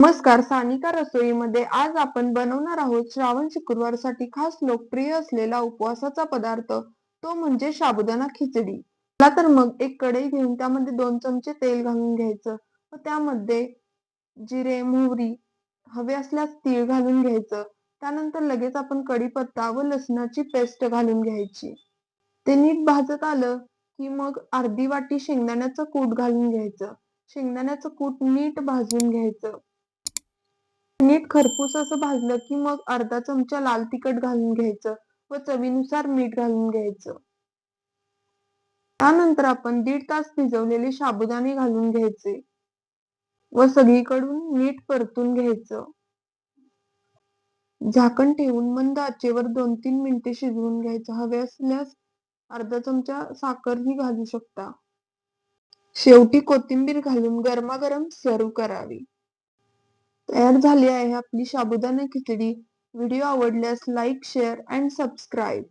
नमस्कार, सानिका रसोईमध्ये आज आपण बनवणार आहोत श्रावण शुक्रवारसाठी खास लोकप्रिय असलेला उपवासाचा पदार्थ, तो म्हणजे साबुदाणा खिचडी. चला तर मग एक कढई घेऊन त्यामध्ये 2 चमचे तेल घालून घ्यायचं व त्यामध्ये जिरे, मोहरी, हवे असल्यास तीळ घालून घ्यायचं. त्यानंतर लगेच आपण कढीपत्ता व लसणाची पेस्ट घालून घ्यायची. ते नीट भाजत आलं की मग अर्धी वाटी शेंगदाण्याचं कूट घालून घ्यायचं. शेंगदाण्याचं कूट नीट भाजून घ्यायचं. नीट खरपूस असं भाजलं की मग अर्धा चमचा लाल तिखट घालून घ्यायचं व चवीनुसार मीठ घालून घ्यायचं. त्यानंतर आपण 1.5 तास भिजवलेले साबुदाणे घालून घ्यायचे व सगळीकडून नीट परतून घ्यायचं. झाकण ठेवून मंद आचेवर 2-3 मिनिटे शिजवून घ्यायचं. हवे असल्यास अर्धा चमचा साखरही घालू शकता. शेवटी कोथिंबीर घालून गरमागरम सर्व्ह करावी. तयार झाली आहे आपली साबुदाणा खिचडी. व्हिडिओ आवडल्यास लाईक, शेअर अँड सबस्क्राईब.